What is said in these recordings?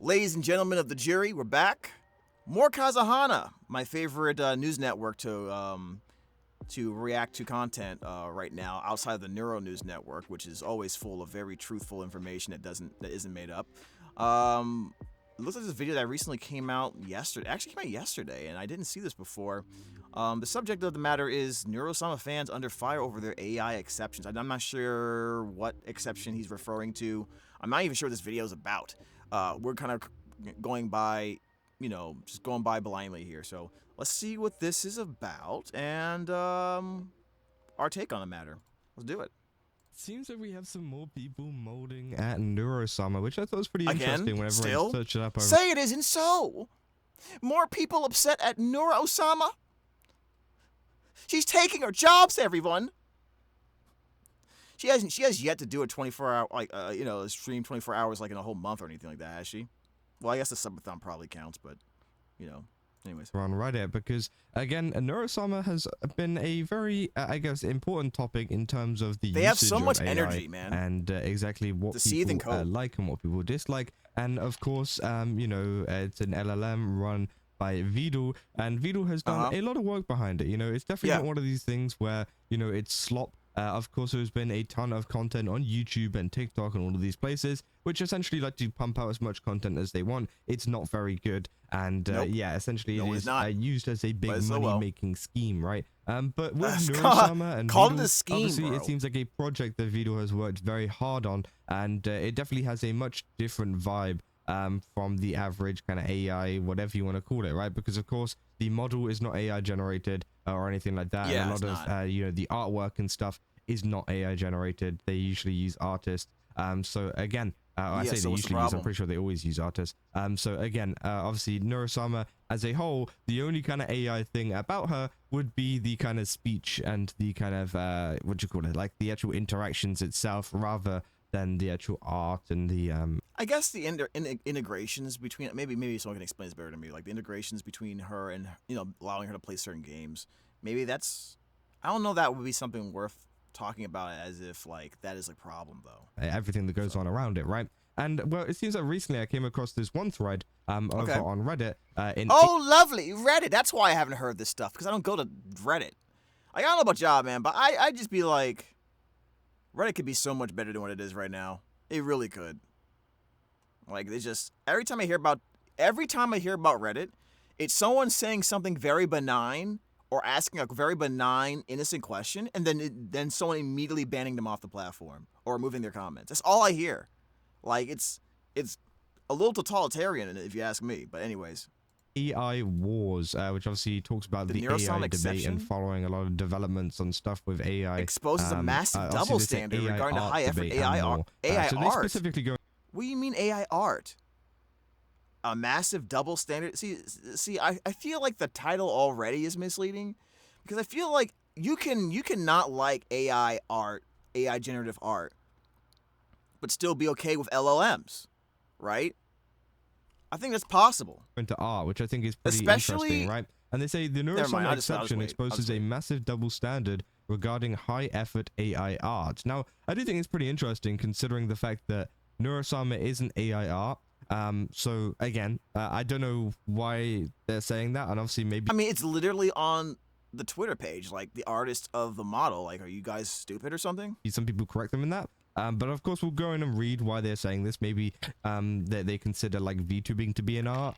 Ladies and gentlemen of the jury, we're back. More Kazahana, my favorite news network to react to content right now, outside of the Neuro News Network, which is always full of very truthful information that isn't made up. It looks like this video that recently came out yesterday. Actually came out yesterday, and I didn't see this before. The subject of the matter is Neuro-Sama fans under fire over their AI exceptions. I'm not sure what exception he's referring to. I'm not even sure what this video is about. We're kind of going by, just going by blindly here. So let's see what this is about and our take on the matter. Let's do it. Seems that we have some more people molding at Neuro-Sama, which I thought was pretty Again, interesting whenever still? I searched it up. Say it isn't so. More people upset at Neuro-Sama. She's taking her jobs, everyone. She has yet to do a 24-hour stream 24 hours like in a whole month or anything like that, has she? Well, I guess the subathon probably counts, but anyways. On Reddit, because again, Neuro-Sama has been a very, I guess, important topic in terms of the They have usage so much of AI energy, man. and exactly what people like and what people dislike. And of course, it's an LLM run by Vidal, and Vidal has done a lot of work behind it. It's definitely not one of these things where it's slop. Of course, there's been a ton of content on YouTube and TikTok and all of these places, which essentially like to pump out as much content as they want. It's not very good, and essentially it is used as a big money-making scheme, right? But with Neuro-Sama and Vidal, obviously it seems like a project that Vidal has worked very hard on, and it definitely has a much different vibe from the average kind of AI, whatever you want to call it, right? Because of course the model is not AI generated or anything like that. Yeah, and a lot of the artwork and stuff is not AI generated. They usually use artists. So again, I say they usually use, I'm pretty sure they always use artists. So again, obviously Neuro-Sama as a whole, the only kind of AI thing about her would be the kind of speech and the kind of like the actual interactions itself, rather than the actual art and the I guess the integrations between, maybe someone can explain this better to me, like the integrations between her and allowing her to play certain games. Maybe that's, I don't know, that would be something worth talking about as if like that is a problem though. Everything that goes on around it, right? And well, it seems that recently I came across this one thread over on Reddit. Lovely Reddit. That's why I haven't heard this stuff, because I don't go to Reddit. Like, I don't know about y'all, man, but I just be like, Reddit could be so much better than what it is right now. It really could. Like, it's just every time I hear about Reddit, it's someone saying something very benign or asking a very benign, innocent question, and then someone immediately banning them off the platform or removing their comments. That's all I hear. Like, it's a little totalitarian, if you ask me. But anyways. AI Wars, which obviously talks about the AI debate and following a lot of developments on stuff with AI. Exposes a massive double standard regarding the high effort AI art. So they specifically go. What do you mean AI art? A massive double standard? See, I feel like the title already is misleading, because I feel like you cannot like AI art, AI generative art, but still be okay with LLMs, right? I think that's possible. Into art, which I think is pretty interesting, right? And they say the Neuro-Sama exception exposes a massive double standard regarding high-effort AI art. Now, I do think it's pretty interesting, considering the fact that Neuro-Sama isn't AI art. So again, I don't know why they're saying that, and obviously maybe. I mean, it's literally on the Twitter page, like the artist of the model. Like, are you guys stupid or something? Some people correct them in that. But of course, we'll go in and read why they're saying this. Maybe they consider like VTubing to be an art.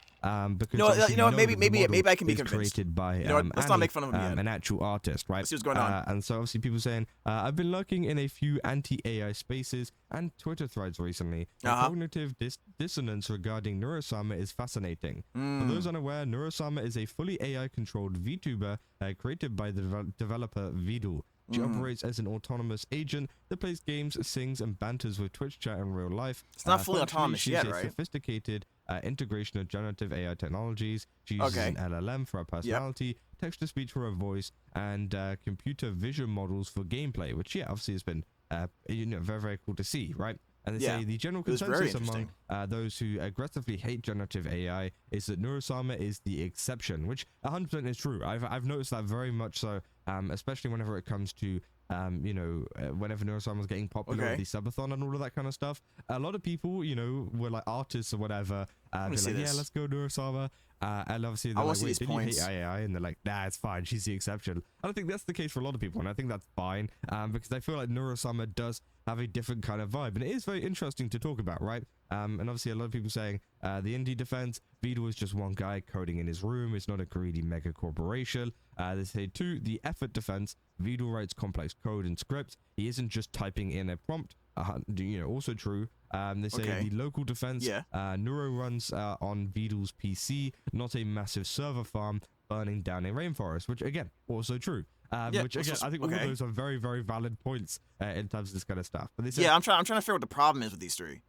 Because maybe I can be convinced. Created by let's not make fun of him yet. An actual artist, right? Let's see what's going on. And so obviously people saying, I've been lurking in a few anti-AI spaces and Twitter threads recently. The cognitive dissonance regarding Neuro-Sama is fascinating. For those unaware, Neuro-Sama is a fully AI-controlled VTuber created by the developer Vidal. She operates as an autonomous agent that plays games, sings, and banters with Twitch chat in real life. It's not fully autonomous yet, right? She's a sophisticated integration of generative AI technologies. She uses an LLM for her personality, text-to-speech for her voice, and computer vision models for gameplay, which, obviously has been very, very cool to see, right? And they say the general consensus among those who aggressively hate generative AI is that Neuro-Sama is the exception, which 100% is true. I've noticed that very much so, especially whenever it comes to whenever Neuro-Sama was getting popular with the subathon and all of that kind of stuff, a lot of people, were like artists or whatever. They're like, yeah, let's go Neuro-Sama. And obviously they're like, wait, did you hate AI? And they're like, nah, it's fine. She's the exception. I don't think that's the case for a lot of people, and I think that's fine, because I feel like Neuro-Sama does have a different kind of vibe, and it is very interesting to talk about, right? And obviously a lot of people saying the indie defense, Vidal is just one guy coding in his room. It's not a greedy mega corporation. They say too, the effort defense, Vidal writes complex code and scripts. He isn't just typing in a prompt. Also true. They say the local defense, Neuro runs on Vidal's PC, not a massive server farm burning down a rainforest, which again, also true. Which again, I think all of those are very, very valid points in terms of this kind of stuff. But they say, I'm trying to figure out what the problem is with these three.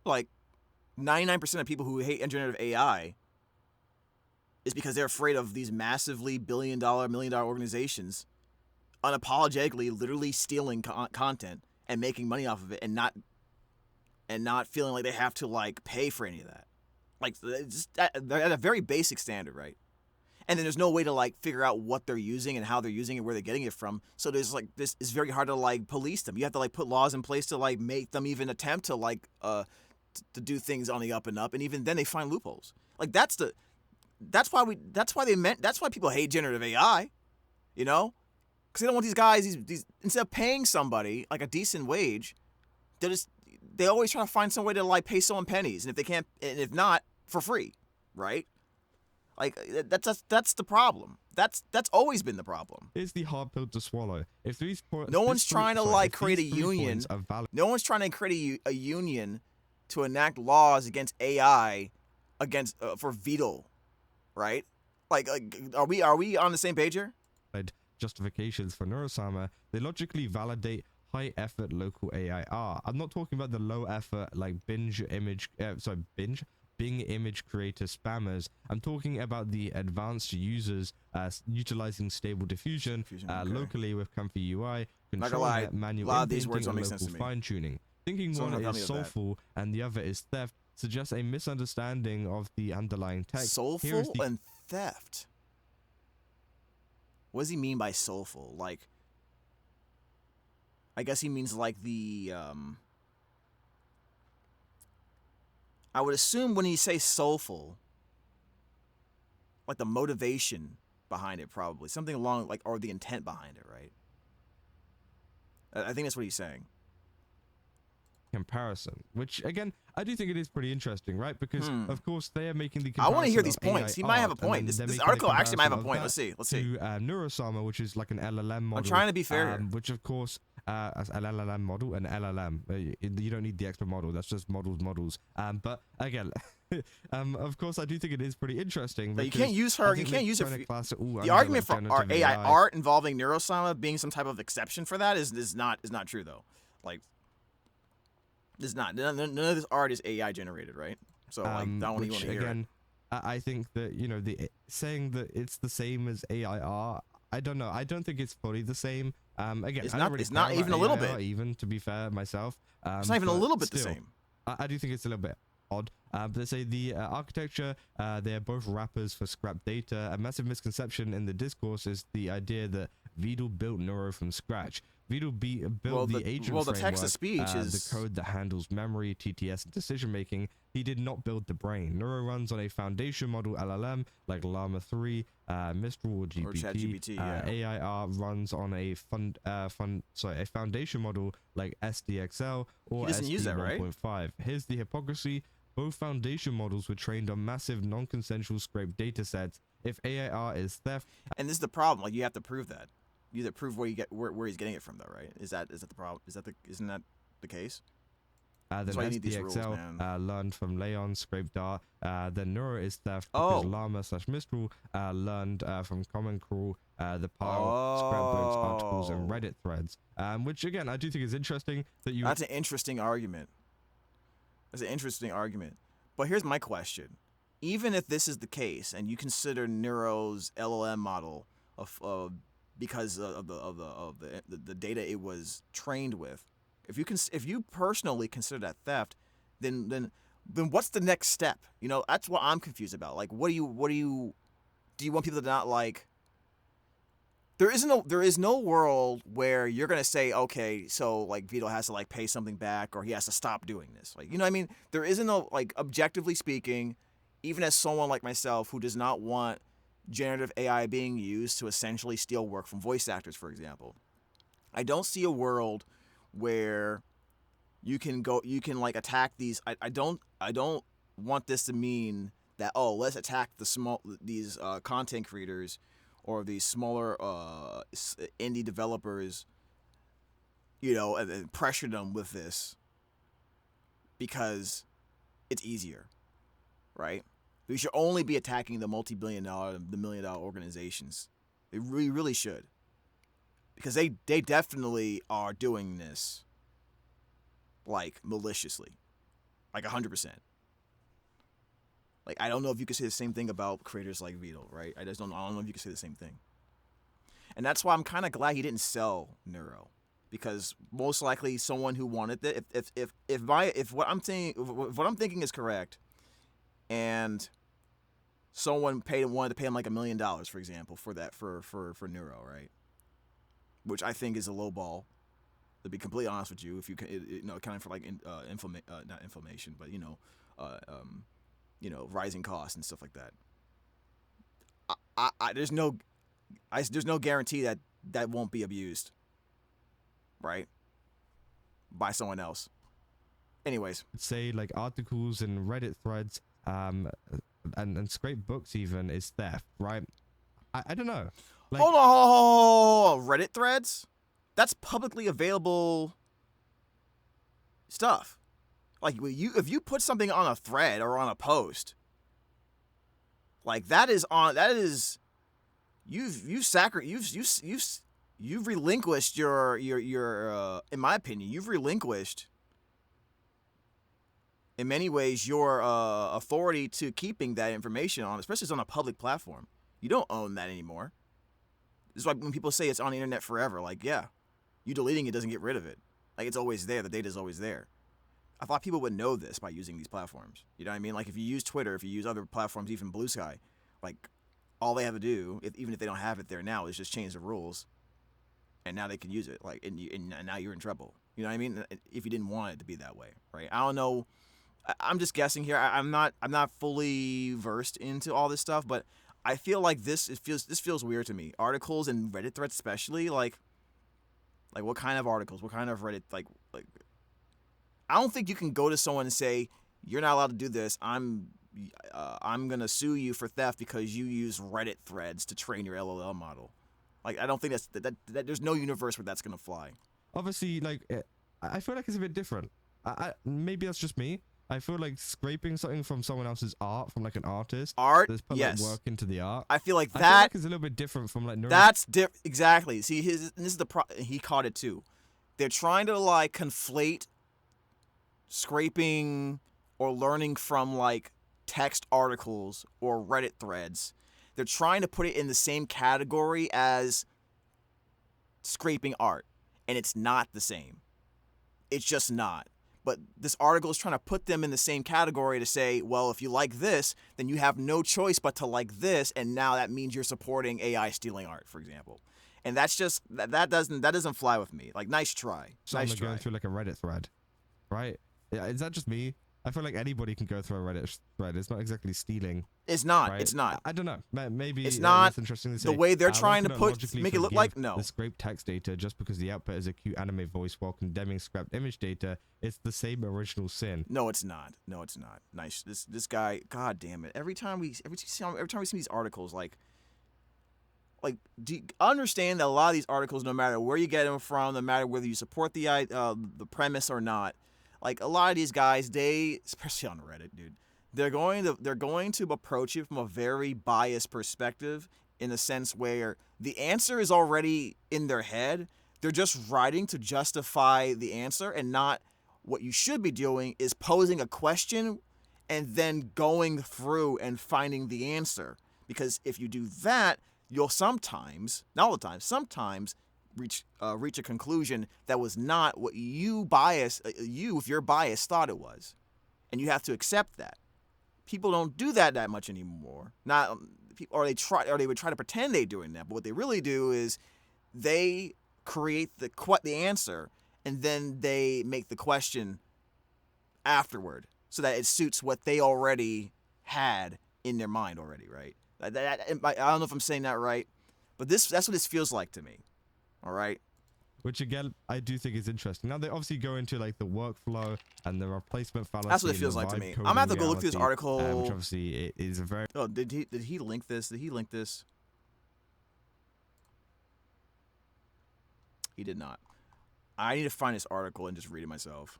Like, 99% of people who hate generative AI is because they're afraid of these massively billion-dollar, million-dollar organizations unapologetically literally stealing content and making money off of it, and not feeling like they have to like pay for any of that. Like, they're at a very basic standard, right? And then there's no way to like figure out what they're using and how they're using it, where they're getting it from. So there's like, this is very hard to like police them. You have to like put laws in place to like make them even attempt to like to do things on the up and up, and even then they find loopholes. Like that's why people hate generative AI, because they don't want these guys. These instead of paying somebody like a decent wage, they always try to find some way to like pay someone pennies, and if they can't, and if not, for free, right? Like that's the problem. That's always been the problem. It's the hard pill to swallow. If no one's trying to like create a union. No one's trying to create a union to enact laws against AI, for Vidal, right? Like are we on the same page here? Justifications for Neuro-Sama, they logically validate high effort local AIR. I'm not talking about the low effort like Bing image creator spammers. I'm talking about the advanced users utilizing stable diffusion locally with comfy UI, controlling manual indenting and local fine-tuning. Thinking one is soulful and the other is theft suggests a misunderstanding of the underlying tech. Soulful and theft. What does he mean by soulful? Like, I guess he means like the I would assume when you say soulful, like the motivation behind it, probably something along like, or the intent behind it, right? I think that's what he's saying. Comparison, which again, I do think it is pretty interesting, right? Because of course they are making the I want to hear these points. He might have a point. This article actually might have a point. Let's see. To Neuro-Sama, which is like an LLM model. I'm trying to be fair. Which of course, as an LLM model, an LLM. You don't need the extra model. That's just models. But again, of course, I do think it is pretty interesting. But you can't use her. You can't use it. The argument for our AI art involving Neuro-Sama being some type of exception for that is not true though. Like. It's not. None of this art is AI generated, right? So like, that one you want to hear. Again, I think that the saying that it's the same as AI art. I don't know. I don't think it's fully the same. Again, it's not even a little bit. Even to be fair, myself, it's not even a little bit the same. I do think it's a little bit odd. But they say the architecture, they are both wrappers for scrap data. A massive misconception in the discourse is the idea that Vidal built Neuro from scratch. Vidal built the agent framework, the text-to-speech is the code that handles memory, TTS, and decision-making. He did not build the brain. Neuro runs on a foundation model LLM like Llama 3, Mistral or GPT. Or ChatGPT, AIR runs on a a foundation model like SDXL or SD 1.5. Here's the hypocrisy. Both foundation models were trained on massive non-consensual scraped data sets. If AIR is theft, and this is the problem, like you have to prove that. You have to prove where he's getting it from, though, right? Is that the problem? Isn't that the case? Then SDXL learned from Leon scraped dart. Then Neuro is theft because Llama/Mistral learned from Common Crawl, the pile, scrapbooks, articles, and Reddit threads. Which again, I do think is interesting that you. That's an interesting argument. But here's my question: even if this is the case, and you consider Neuro's LLM model of because of the data it was trained with, if you personally consider that theft, then what's the next step? That's what I'm confused about. Like, do you want people to not like there is no world where you're gonna say, okay, so like Vito has to like pay something back or he has to stop doing this. Like, you know what I mean? There isn't no, like, objectively speaking, even as someone like myself who does not want generative AI being used to essentially steal work from voice actors, for example, I don't see a world where you can like attack these. I don't want this to mean that, oh, let's attack these content creators or these smaller indie developers, and pressure them with this because it's easier, right? We should only be attacking the multi-billion-dollar, the million-dollar organizations. We really should, because they definitely are doing this like maliciously, like 100%. Like, I don't know if you could say the same thing about creators like Vito, right? I don't know if you could say the same thing. And that's why I'm kind of glad he didn't sell Neuro, because most likely someone who wanted it, if what I'm thinking is correct, and someone wanted to pay him like $1 million, for example, for that for Neuro, right? Which I think is a low ball, to be completely honest with you. If you can, accounting for like not inflammation, but rising costs and stuff like that. There's no guarantee that won't be abused, right, by someone else. Anyways, say like articles and Reddit threads, and scrape books even is theft, right? I don't know. Like, hold on, Reddit threads? That's publicly available stuff. Like, if you put something on a thread or on a post, like you've relinquished your in my opinion, you've relinquished in many ways your authority to keeping that information on, especially if it's on a public platform. You don't own that anymore. This is why when people say it's on the internet forever, like, yeah, you deleting it doesn't get rid of it. Like, it's always there. The data's always there. I thought people would know this by using these platforms. You know what I mean? Like, if you use Twitter, if you use other platforms, even Blue Sky, like, all they have to do, even if they don't have it there now, is just change the rules, and now they can use it. Like, and now you're in trouble. You know what I mean? If you didn't want it to be that way, right? I don't know. I'm just guessing here. I'm not fully versed into all this stuff, but I feel like this feels weird to me. Articles and Reddit threads, especially, like what kind of articles? What kind of Reddit? Like I don't think you can go to someone and say, you're not allowed to do this. I'm gonna sue you for theft because you use Reddit threads to train your LLM model. Like, I don't think that there's no universe where that's gonna fly. Obviously, like, I feel like it's a bit different. Maybe that's just me. I feel like scraping something from someone else's art, from like an artist, that's put like work into the art. I feel like I feel like it's a little bit different from like that's exactly. See, this is he caught it too. They're trying to like conflate scraping or learning from like text articles or Reddit threads. They're trying to put it in the same category as scraping art, and it's not the same. It's just not. But this article is trying to put them in the same category to say, well, if you like this, then you have no choice but to like this, and now that means you're supporting AI stealing art, for example. And that's just that doesn't fly with me. Like, nice try. So nice I'm try. going through like a Reddit thread, right? Yeah, is that just me? I feel like anybody can go through a Reddit thread. It's not exactly stealing. It's not. Right? It's not. I don't know. Maybe it's not. That's interesting to say. The way they're trying to make it look like no. The scraped text data just because the output is a cute anime voice while condemning scrapped image data. It's the same original sin. No, it's not. No, it's not. Nice. This guy. God damn it. Every time we see these articles, like, do you understand that a lot of these articles, no matter where you get them from, no matter whether you support the premise or not, like, a lot of these guys, especially on Reddit, dude, they're going to approach it from a very biased perspective, in a sense where the answer is already in their head. They're just writing to justify the answer, and not what you should be doing is posing a question and then going through and finding the answer. Because if you do that, you'll sometimes, not all the time, sometimes reach a conclusion that was not what you with your bias thought it was, and you have to accept that. People don't do that much anymore. Not or they would try to pretend they're doing that, but what they really do is they create the answer, and then they make the question afterward so that it suits what they already had in their mind already, right? I don't know if I'm saying that right, but that's what this feels like to me. All right. Which again, I do think is interesting. Now they obviously go into like the workflow and the replacement fallacy. That's what it feels like to me. I'm gonna have to go look through this article. Which obviously it is a very. Oh, did he link this? Did he link this? He did not. I need to find this article and just read it myself.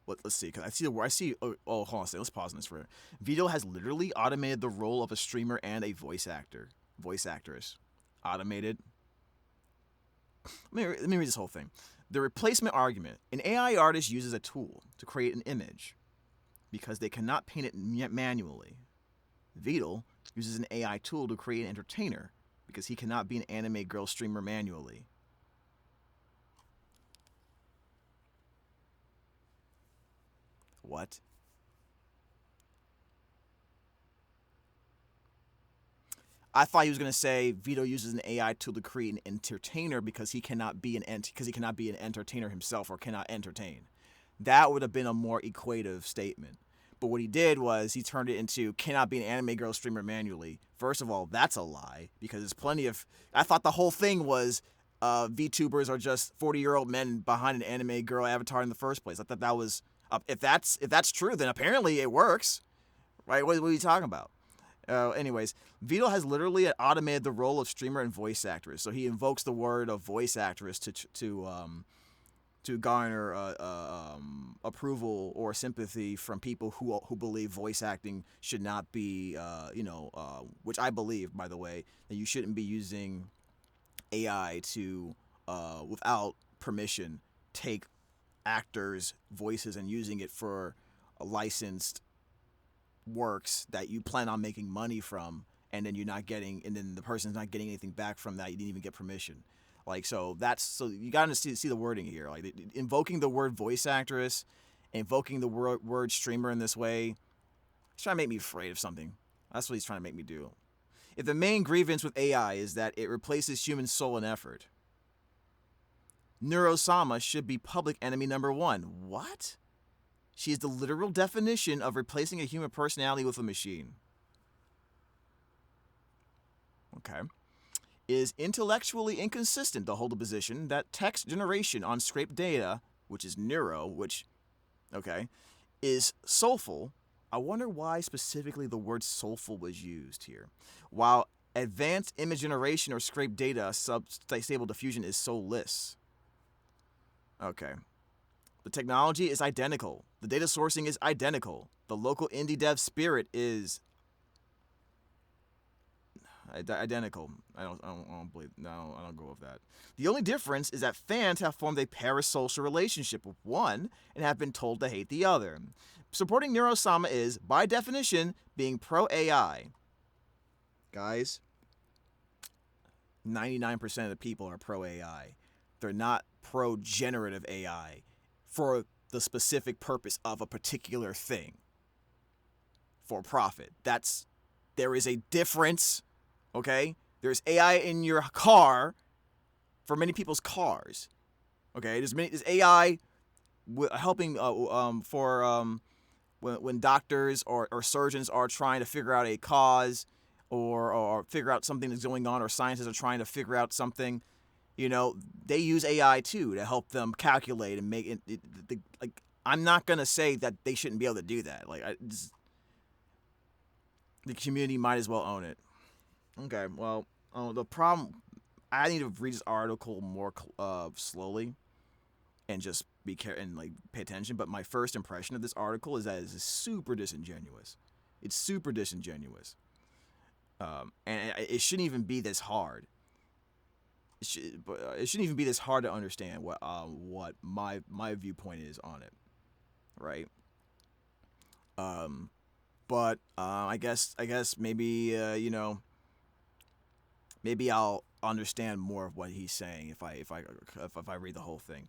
Let's see, because I see. Oh, hold on a second. Let's pause on this for a minute. Vito has literally automated the role of a streamer and a voice actress. Automated. Let me read this whole thing. The replacement argument. An AI artist uses a tool to create an image because they cannot paint it manually. Vito uses an AI tool to create an entertainer because he cannot be an anime girl streamer manually. What? I thought he was gonna say Vito uses an AI tool to create an entertainer because he cannot be an entertainer himself or cannot entertain. That would have been a more equative statement. But what he did was he turned it into cannot be an anime girl streamer manually. First of all, that's a lie because there's plenty of. I thought the whole thing was VTubers are just 40-year-old men behind an anime girl avatar in the first place. I thought that was if that's true, then apparently it works, right? What are you talking about? Anyways, Vito has literally automated the role of streamer and voice actress. So he invokes the word of voice actress to garner approval or sympathy from people who believe voice acting should not be, which I believe, by the way, that you shouldn't be using AI to, without permission, take actors' voices and using it for a licensed works that you plan on making money from, and then then the person's not getting anything back from that. You didn't even get permission. So you gotta see the wording here. Like invoking the word voice actress, invoking the word streamer in this way, he's trying to make me afraid of something. That's what he's trying to make me do. If the main grievance with AI is that it replaces human soul and effort, Neuro-Sama should be public enemy number one. What? She is the literal definition of replacing a human personality with a machine. Okay. Is intellectually inconsistent to hold the position that text generation on scraped data, which is neuro, is soulful. I wonder why specifically the word soulful was used here. While advanced image generation or scraped data stable diffusion is soulless. Okay. The technology is identical. The data sourcing is identical. The local indie dev spirit is identical. I don't believe. No, I don't go with that. The only difference is that fans have formed a parasocial relationship with one and have been told to hate the other. Supporting Neuro-Sama is, by definition, being pro-AI. Guys, 99% of the people are pro-AI. They're not pro-generative AI for the specific purpose of a particular thing for profit. There is a difference, okay? There's AI in your car for many people's cars, okay? There's AI helping when doctors or surgeons are trying to figure out a cause or figure out something that's going on, or scientists are trying to figure out something. They use AI too to help them calculate and make it. I'm not gonna say that they shouldn't be able to do that. The community might as well own it. Okay, well, the problem. I need to read this article more slowly, and just be careful and pay attention. But my first impression of this article is that it's super disingenuous. It's super disingenuous, and it shouldn't even be this hard. It shouldn't even be this hard to understand what my viewpoint is on it, right? But I guess maybe maybe I'll understand more of what he's saying if I read the whole thing.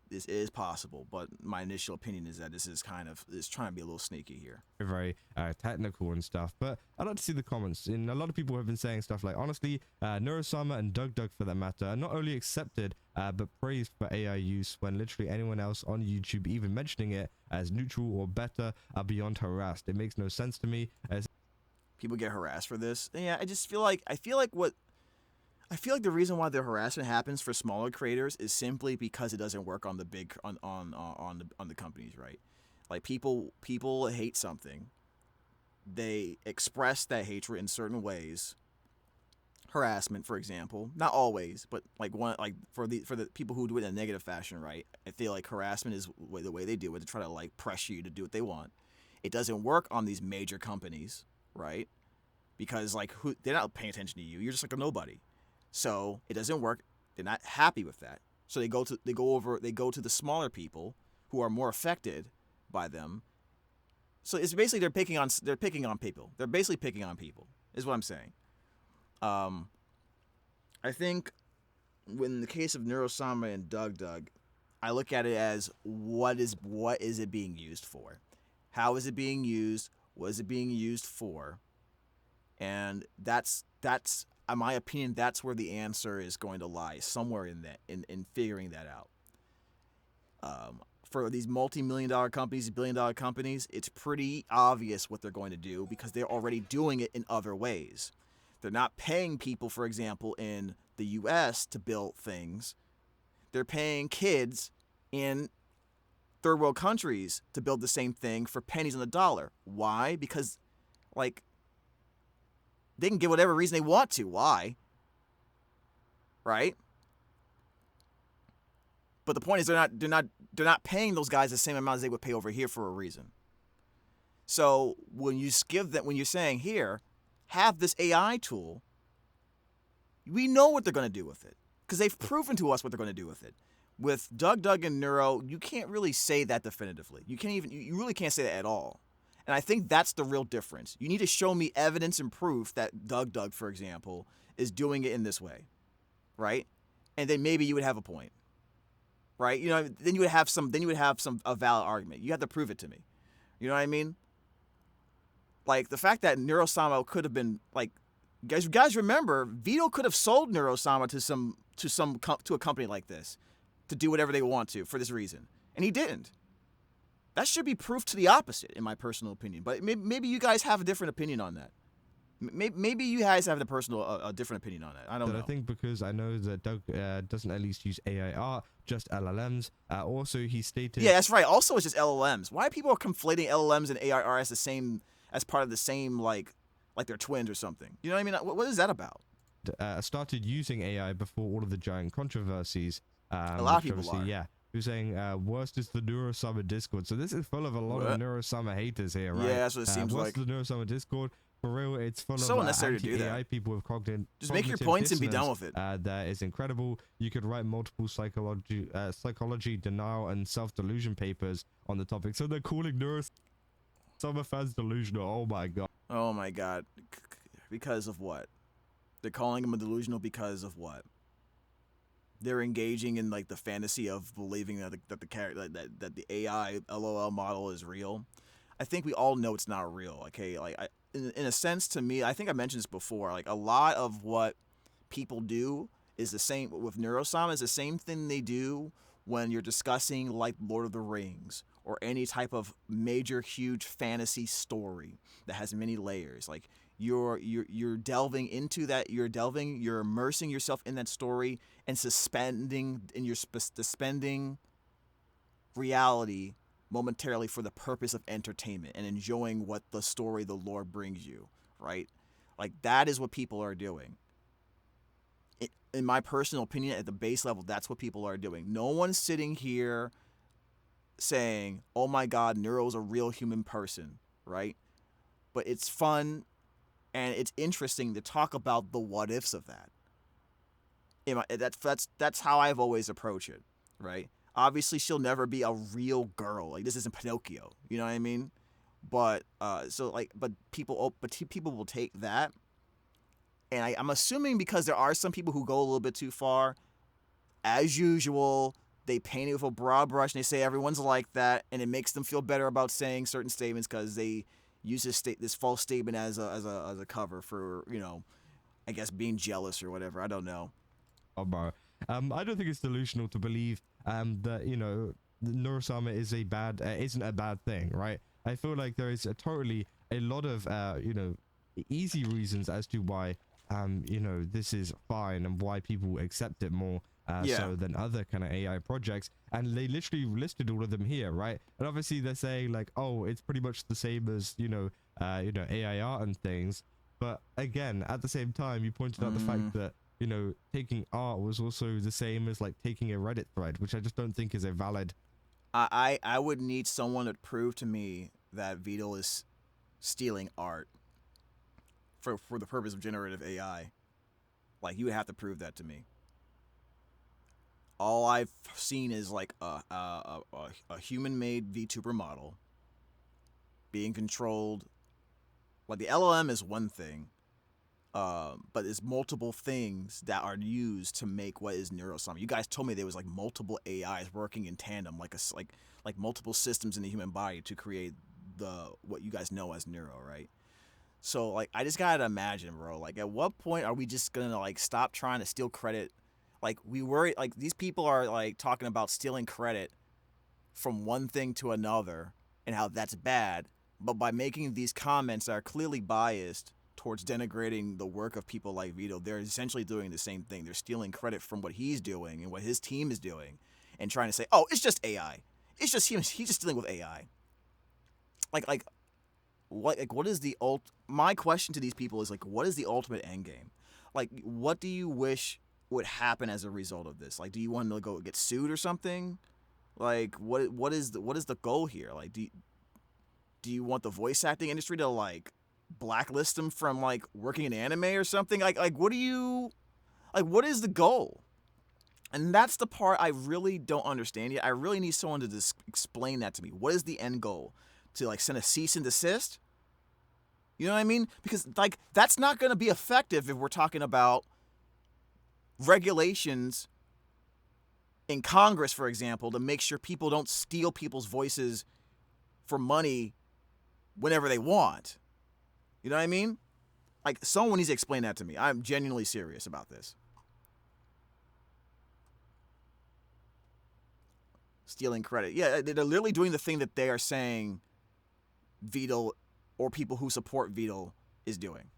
this is possible, but my initial opinion is that this is trying to be a little sneaky here. Very technical and stuff, but I'd like to see the comments. And a lot of people have been saying stuff like, honestly, Neuro-Sama and DugDug for that matter are not only accepted but praised for AI use when literally anyone else on YouTube even mentioning it as neutral or better are beyond harassed. It makes no sense to me. As people get harassed for this. And yeah, I feel like the reason why the harassment happens for smaller creators is simply because it doesn't work on the big on the companies, right? Like people hate something, they express that hatred in certain ways. Harassment, for example, not always, but for the people who do it in a negative fashion, right? I feel like harassment is the way they do it to try to like pressure you to do what they want. It doesn't work on these major companies, right? Because they're not paying attention to you. You're just like a nobody. So it doesn't work. They're not happy with that. So they go to the smaller people who are more affected by them. So it's basically they're picking on people. They're basically picking on people, is what I'm saying. I think in the case of Neuro-Sama and DugDug, I look at it as what is it being used for? How is it being used? What is it being used for? And that's in my opinion, that's where the answer is going to lie, somewhere in that, in figuring that out. For these multi-million-dollar companies, billion-dollar companies, it's pretty obvious what they're going to do because they're already doing it in other ways. They're not paying people, for example, in the U.S. to build things. They're paying kids in third world countries to build the same thing for pennies on the dollar. Why? Because, they can give whatever reason they want to. Why? Right? But the point is they're not paying those guys the same amount as they would pay over here for a reason. So when you're saying, here, have this AI tool, we know what they're going to do with it because they've proven to us what they're going to do with it. With DugDug and Neuro, you can't really say that definitively. You really can't say that at all. And I think that's the real difference. You need to show me evidence and proof that DugDug, for example, is doing it in this way, right? And then maybe you would have a point, right? Then you would have a valid argument. You have to prove it to me. You know what I mean? Like the fact that Neuro-Sama could have been guys remember Vito could have sold Neuro-Sama to a company like this to do whatever they want to for this reason, and he didn't. That should be proof to the opposite, in my personal opinion. But maybe you guys have a different opinion on that. Maybe you guys have a different opinion on that. I don't know. I think because I know that Doug doesn't at least use AI art, just LLMs. Also, he stated... Yeah, that's right. Also, it's just LLMs. Why people are conflating LLMs and AI art as part of the same, like they're twins or something? You know what I mean? What is that about? Started using AI before all of the giant controversies. A lot of people are. Yeah. Who's saying worst is the Neuro-Sama Discord. So this is full of a lot of Neuro-Sama haters here, right? Yeah, that's what it seems like. What's the Neuro-Sama Discord? For real, it's full so of unnecessary to do that. AI people with cognitive. Just make your points and be done with it. That is incredible. You could write multiple psychology, denial, and self-delusion papers on the topic. So they're calling Neuro-Sama fans delusional. Oh my god. Oh my god. Because of what? They're calling him a delusional because of what? They're engaging in the fantasy of believing that the AI LOL model is real. I think we all know it's not real. Okay, in a sense, to me, I think I mentioned this before. A lot of what people do is the same with Neuro-Sama. Is the same thing they do when you're discussing Lord of the Rings or any type of major, huge fantasy story that has many layers. You're delving into that. You're immersing yourself in that story and suspending reality momentarily for the purpose of entertainment and enjoying what the story, the lore brings you, right? That is what people are doing. In my personal opinion, at the base level, that's what people are doing. No one's sitting here saying, oh my God, Neuro's a real human person, right? But it's fun and it's interesting to talk about the what ifs of that. That's how I've always approached it, right? Obviously, she'll never be a real girl. This isn't Pinocchio. You know what I mean? But people will take that, and I'm assuming because there are some people who go a little bit too far. As usual, they paint it with a broad brush and they say everyone's like that, and it makes them feel better about saying certain statements because they use this false statement as a cover for, you know, I guess being jealous or whatever. I don't know. Oh, bro. I don't think it's delusional to believe that, you know, Neuro-Sama isn't a bad thing, right? I feel like there is a lot of you know, easy reasons as to why you know, this is fine and why people accept it more so than other kind of AI projects, and they literally listed all of them here, right? And obviously they're saying like, oh, it's pretty much the same as, you know, AI art and things, but again, at the same time, you pointed out the fact that, you know, taking art was also the same as like taking a Reddit thread, which I just don't think is a valid. I would need someone to prove to me that Vito is stealing art for the purpose of generative AI. Like, you would have to prove that to me. All I've seen is like a human-made VTuber model being controlled. Like, the LLM is one thing, but there's multiple things that are used to make what is Neuro-Sama. You guys told me there was like multiple AIs working in tandem, like multiple systems in the human body to create what you guys know as neuro, right? So like, I just gotta imagine, bro. Like, at what point are we just gonna like stop trying to steal credit? Like, we worry, like, these people are like talking about stealing credit from one thing to another and how that's bad, but by making these comments that are clearly biased towards denigrating the work of people like Vito, they're essentially doing the same thing. They're stealing credit from what he's doing and what his team is doing, and trying to say, "Oh, it's just AI. It's just him. He's just dealing with AI." What is the My question to these people is like, what is the ultimate end game? Like, what do you wish would happen as a result of this? Like, do you want to go get sued or something? Like, what is the goal here? Like, do you want the voice acting industry to like blacklist them from like working in anime or something? Like what is the goal? And that's the part I really don't understand yet. I really need someone to just explain that to me. What is the end goal? To like send a cease and desist? You know what I mean? Because like, that's not going to be effective if we're talking about regulations in Congress, for example, to make sure people don't steal people's voices for money whenever they want. You know what I mean? Like, someone needs to explain that to me. I'm genuinely serious about this. Stealing credit. Yeah, they're literally doing the thing that they are saying Vito or people who support Vito is doing.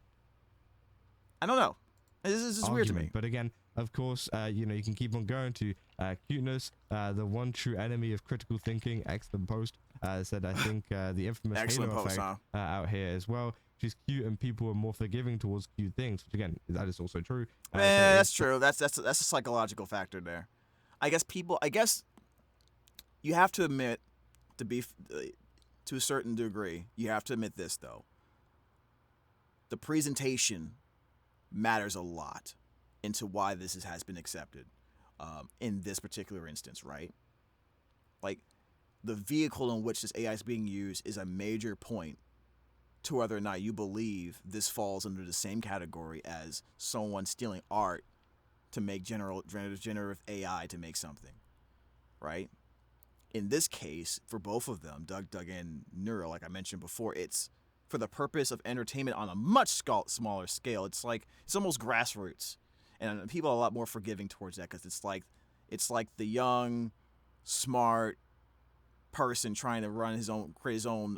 I don't know. This is weird to me. But again, of course, you know, you can keep on going to cuteness, the one true enemy of critical thinking. Excellent post. Said, I think the infamous Excellent halo post, effect out here as well. She's cute and people are more forgiving towards cute things, which again, that is also true. That's true. That's a psychological factor there. I guess you have to admit, to a certain degree, you have to admit this though. The presentation matters a lot into why this has been accepted in this particular instance, right? Like, the vehicle in which this AI is being used is a major point to whether or not you believe this falls under the same category as someone stealing art to make generative AI to make something, right? In this case, for both of them, Doug and Neuro, like I mentioned before, it's for the purpose of entertainment on a much smaller scale. It's almost grassroots, and people are a lot more forgiving towards that because it's like the young, smart person trying to create his own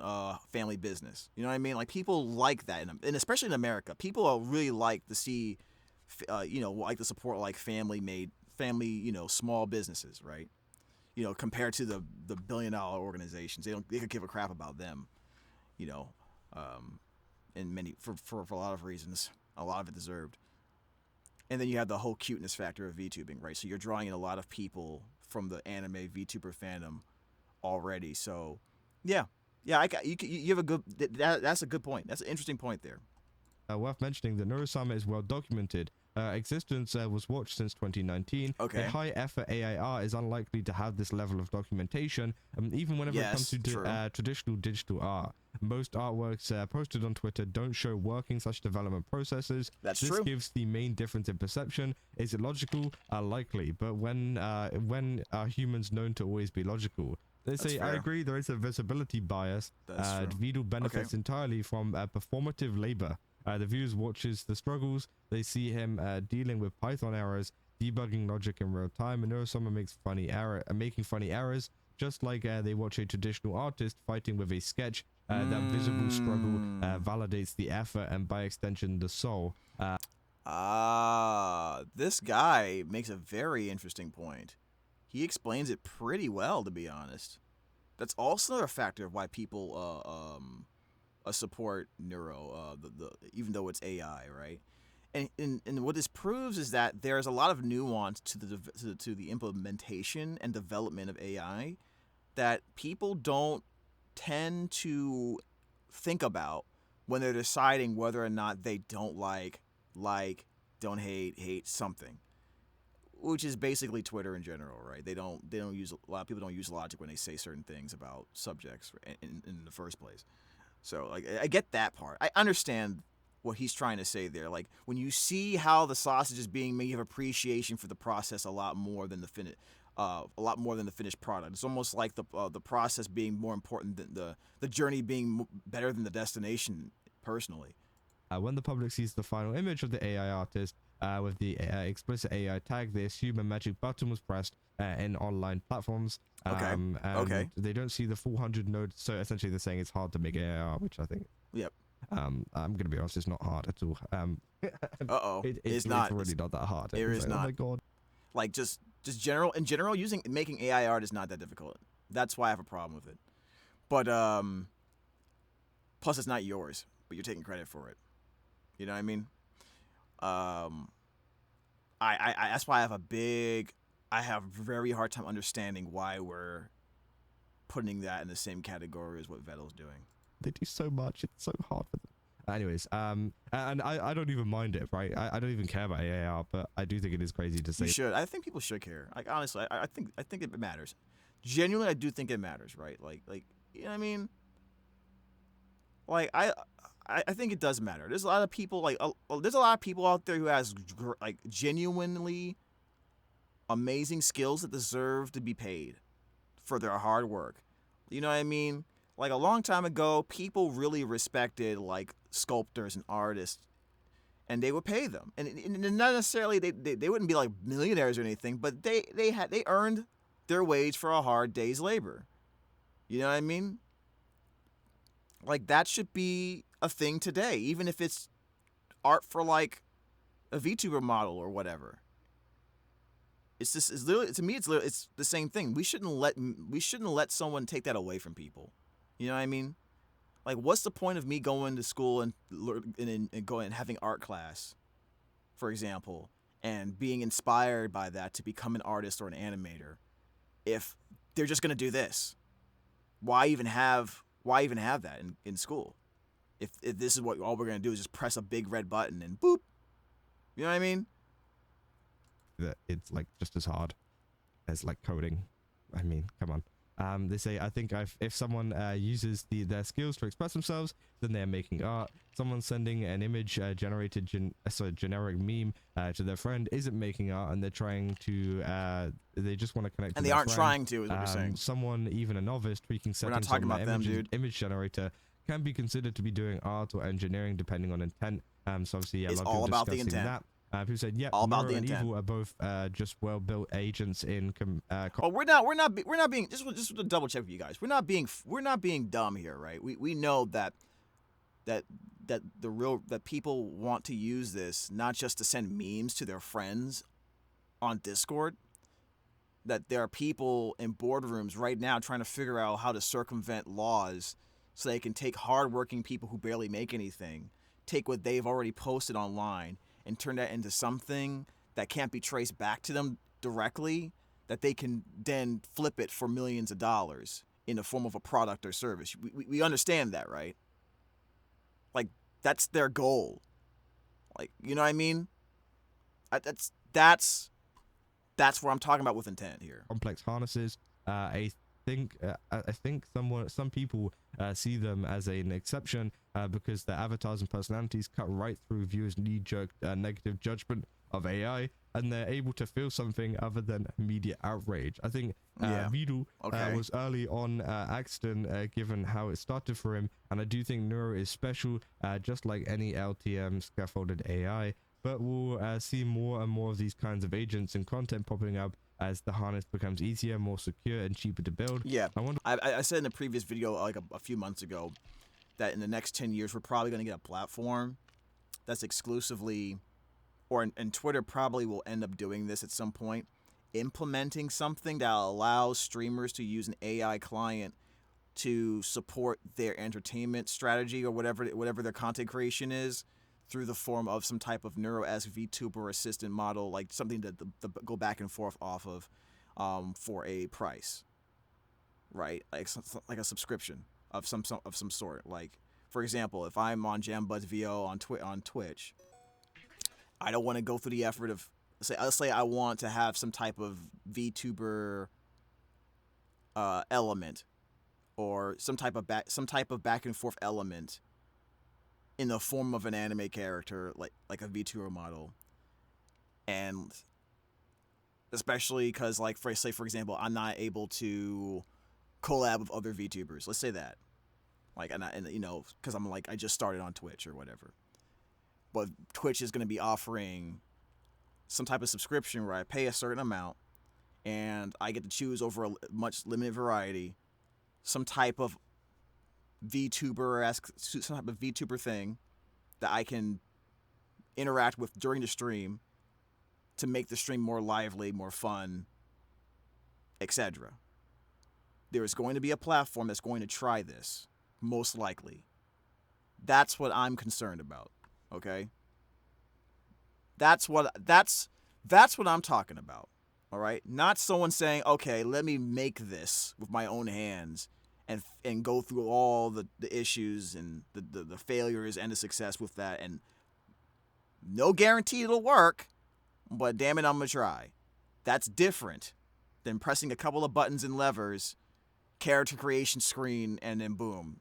family business. You know what I mean? Like, people like that, and especially in America, people really like to see, like to support like family, small businesses, right? You know, compared to the billion-dollar organizations, they could give a crap about them, you know, for a lot of reasons, a lot of it deserved. And then you have the whole cuteness factor of VTubing, right? So you're drawing in a lot of people from the anime VTuber fandom already. So, yeah, you have a good. That's a good point. That's an interesting point there. Worth mentioning that Neuro-Sama is well documented. Existence was watched since 2019. Okay. A high-effort AIR is unlikely to have this level of documentation, even whenever it comes to traditional digital art. Most artworks posted on Twitter don't show working/development processes. That's this true. gives the main difference in perception. Is it logical? Likely, but when are humans known to always be logical? They say, I agree, there is a visibility bias. Vidal benefits entirely from performative labor. The viewers watches the struggles. They see him dealing with Python errors, debugging logic in real time, and Neuro-Sama making funny errors, just like they watch a traditional artist fighting with a sketch. That visible struggle validates the effort and, by extension, the soul. This guy makes a very interesting point. He explains it pretty well, to be honest. That's also another factor of why people support Neuro, even though it's AI, right? And what this proves is that there's a lot of nuance to the implementation and development of AI that people don't tend to think about when they're deciding whether or not they don't don't hate something, which is basically Twitter in general, right? They don't use, a lot of people don't use logic when they say certain things about subjects in the first place. So like, I get that part. I understand what he's trying to say there. Like, when you see how the sausage is being made, you have appreciation for the process a lot more than the finished product. It's almost like the process being more important than the journey being better than the destination, personally. When the public sees the final image of the AI artist with the explicit AI tag, they assume a magic button was pressed in online platforms. And they don't see the 400 nodes. So essentially, they're saying it's hard to make AI art, which I think. Yep. I'm gonna be honest, it's not hard at all. It's not. Really not that hard. It is not. Oh my god. Like, just in general, making AI art is not that difficult. That's why I have a problem with it. But plus, it's not yours, but you're taking credit for it. You know what I mean? I that's why I have very hard time understanding why we're putting that in the same category as what Vidal's doing. They do so much. It's so hard for them. Anyways, and I don't even mind it, right? I don't even care about AAR, but I do think it is crazy to say. You should. I think people should care. Like, honestly, I think it matters. Genuinely, I do think it matters, right? Like you know what I mean? Like, I think it does matter. There's a lot of people there's a lot of people out there who has genuinely amazing skills that deserve to be paid for their hard work. You know what I mean? Like, a long time ago, people really respected like sculptors and artists, and they would pay them. And not necessarily they wouldn't be like millionaires or anything, but they earned their wage for a hard day's labor. You know what I mean? Like, that should be a thing today, even if it's art for like a VTuber model or whatever. It's just, it's literally, to me, it's the same thing. We shouldn't let someone take that away from people. You know what I mean? Like, what's the point of me going to school and going and having art class, for example, and being inspired by that to become an artist or an animator, if they're just gonna do this? Why even have that in school? If this is what all we're gonna do is just press a big red button and boop. You know what I mean? That it's like just as hard as like coding. I mean, come on. They say, I think if someone uses their skills to express themselves, then they're making art. Someone sending an image generated generic meme to their friend isn't making art, and they're trying to they just want to connect. And they aren't trying to, is what you're saying. Someone, even a novice, tweaking settings on the image generator can be considered to be doing art or engineering, depending on intent. So obviously, yeah, it's all about the intent. That. Who said, yeah, all about Neuro the and intent. Evil are both just well-built agents in. We're not being just to double check with you guys. We're not being dumb here, right? We know that people want to use this not just to send memes to their friends on Discord. That there are people in boardrooms right now trying to figure out how to circumvent laws so they can take hardworking people who barely make anything, take what they've already posted online, and turn that into something that can't be traced back to them directly, that they can then flip it for millions of dollars in the form of a product or service. We understand that, right? Like, that's their goal. Like, you know what I mean? That's what I'm talking about with intent here. Complex harnesses, a think some people see them as an exception because their avatars and personalities cut right through viewers' knee-jerk negative judgment of AI, and they're able to feel something other than immediate outrage. I think Vidal was early on accident given how it started for him, and I do think Neuro is special, just like any LTM scaffolded AI. But we'll see more and more of these kinds of agents and content popping up as the harness becomes easier, more secure, and cheaper to build. Yeah, I said in the previous video, like a few months ago, that in the next 10 years, we're probably going to get a platform that's exclusively, and Twitter probably will end up doing this at some point, implementing something that allows streamers to use an AI client to support their entertainment strategy or whatever their content creation is, through the form of some type of Neuro-esque VTuber assistant model, like something that go back and forth off of for a price, right? Like a subscription of some sort. Like, for example, if I'm on Jambuzz VO on Twitch, I don't want to go through the effort of let's say I want to have some type of VTuber element, or some type of back and forth element in the form of an anime character, like a VTuber model. And especially because, like, for example, I'm not able to collab with other VTubers. Let's say that, like, and you know, because I'm like, I just started on Twitch or whatever. But Twitch is going to be offering some type of subscription where I pay a certain amount and I get to choose over a much limited variety, some type of VTuber thing that I can interact with during the stream to make the stream more lively, more fun, etc. There is going to be a platform that's going to try this, most likely. That's what I'm concerned about. Okay? That's what I'm talking about. All right? Not someone saying, "Okay, let me make this with my own hands and go through all the issues and the failures and the success with that, and no guarantee it'll work, but damn it, I'm gonna try." That's different than pressing a couple of buttons and levers, character creation screen, and then boom.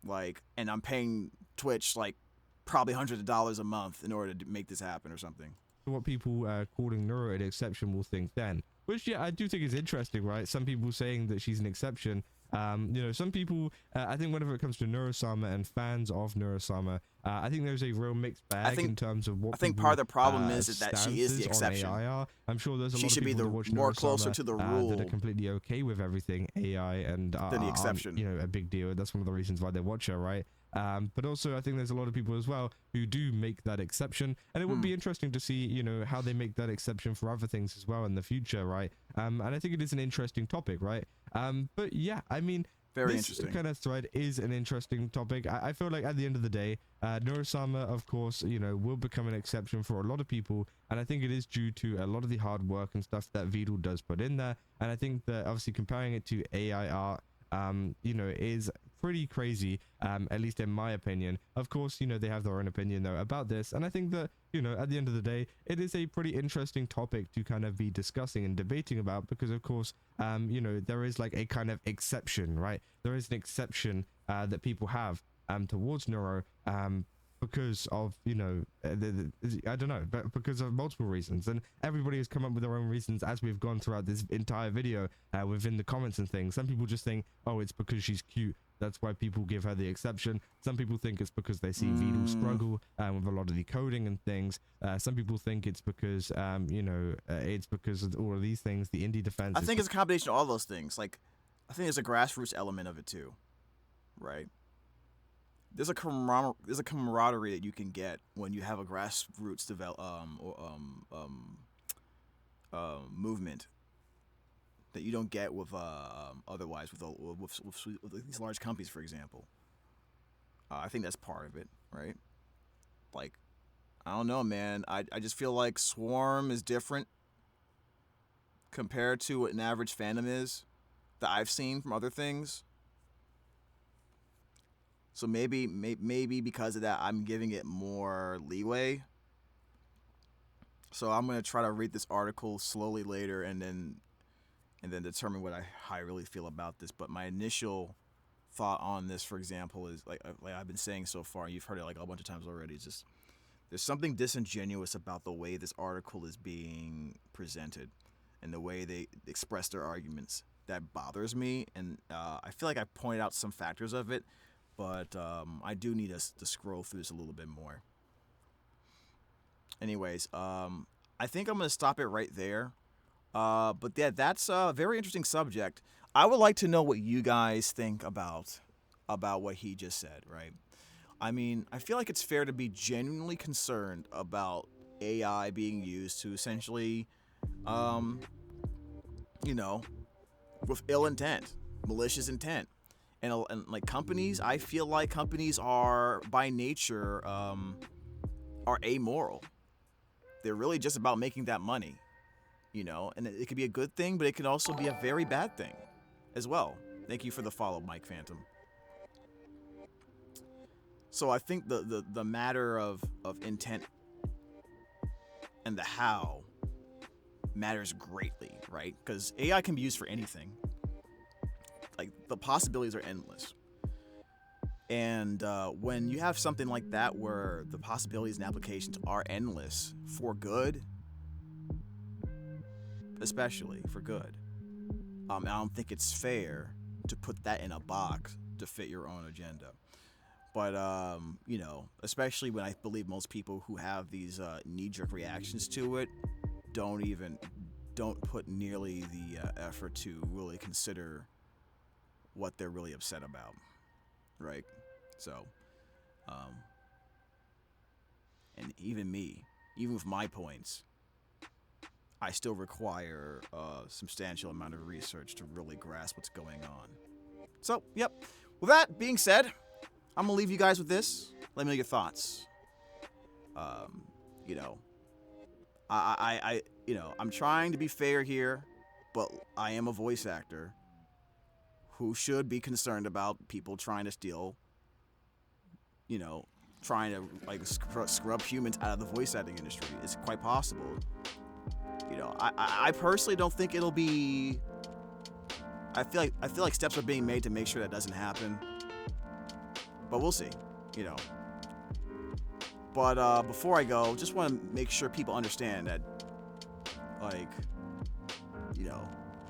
Like, and I'm paying Twitch like probably hundreds of dollars a month in order to make this happen or something. What people calling Neuro an exception will think then, which, yeah, I do think is interesting, right? Some people saying that she's an exception. You know, some people, I think whenever it comes to Neuro-Sama and fans of Neuro-Sama, I think there's a real mixed bag in terms of what. I think part of the problem is that she is the exception. I'm sure there's a lot of people that watch more closer to the rule that are completely okay with everything AI and than the exception. You know, a big deal. That's one of the reasons why they watch her, right? But also I think there's a lot of people as well who do make that exception, and it would be interesting to see, you know, how they make that exception for other things as well in the future, right? And I think it is an interesting topic, right? But yeah, I mean, very this interesting kind of thread is an interesting topic. I feel like at the end of the day, Neuro-Sama, of course, you know, will become an exception for a lot of people, and I think it is due to a lot of the hard work and stuff that Vidal does put in there. And I think that obviously comparing it to AI art, you know, is pretty crazy, at least in my opinion. Of course, you know, they have their own opinion though about this, and I think that, you know, at the end of the day, it is a pretty interesting topic to kind of be discussing and debating about, because of course, you know, there is like a kind of exception, right? There is an exception that people have towards Neuro, because of, you know, I don't know, but because of multiple reasons, and everybody has come up with their own reasons as we've gone throughout this entire video within the comments and things. Some people just think, oh, it's because she's cute, that's why people give her the exception. Some people think it's because they see Vidal struggle with a lot of the coding and things. Some people think it's because, you know, it's because of all of these things, the indie defense. I think it's a combination of all those things. Like, I think there's a grassroots element of it too, right? There's a camaraderie that you can get when you have a grassroots movement that you don't get with otherwise with these large companies, for example. I think that's part of it, right? Like, I don't know, man. I just feel like Swarm is different compared to what an average fandom is that I've seen from other things. So maybe because of that, I'm giving it more leeway. So I'm going to try to read this article slowly later and then and then determine how I really feel about this. But my initial thought on this, for example, is like I've been saying so far, you've heard it like a bunch of times already, is just there's something disingenuous about the way this article is being presented and the way they express their arguments. That bothers me, and I feel like I pointed out some factors of it, but I do need us to scroll through this a little bit more. Anyways, I think I'm going to stop it right there. But yeah, that's a very interesting subject. I would like to know what you guys think about what he just said, right? I mean, I feel like it's fair to be genuinely concerned about AI being used to essentially, with ill intent, malicious intent. And like companies, I feel like companies are by nature are amoral. They're really just about making that money, and it could be a good thing, but it can also be a very bad thing as well. Thank you for the follow, Mike Phantom. So I think the matter of intent and the how matters greatly, right? Because AI can be used for anything. Like, the possibilities are endless. And when you have something like that where the possibilities and applications are endless for good, especially for good, I don't think it's fair to put that in a box to fit your own agenda. But, especially when I believe most people who have these knee-jerk reactions to it don't put nearly the effort to really consider what they're really upset about, right? So, and even me, even with my points, I still require a substantial amount of research to really grasp what's going on. So, yep. With that being said, I'm gonna leave you guys with this. Let me know your thoughts. I'm trying to be fair here, but I am a voice actor who should be concerned about people trying to steal, trying to like scrub humans out of the voice acting industry. It's quite possible. I personally don't think it'll be. I feel like steps are being made to make sure that doesn't happen. But we'll see, But before I go, just want to make sure people understand that,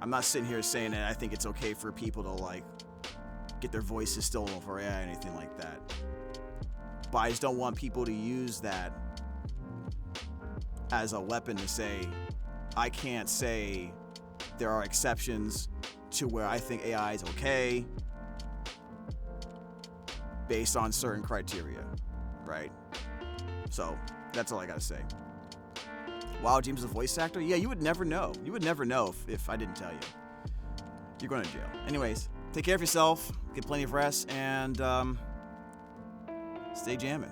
I'm not sitting here saying that I think it's okay for people to get their voices stolen for AI or anything like that. But I just don't want people to use that as a weapon to say, I can't say there are exceptions to where I think AI is okay based on certain criteria, right? So that's all I gotta say. Wow, James is a voice actor? Yeah, you would never know. You would never know if I didn't tell you. You're going to jail. Anyways, take care of yourself, get plenty of rest, and stay jamming.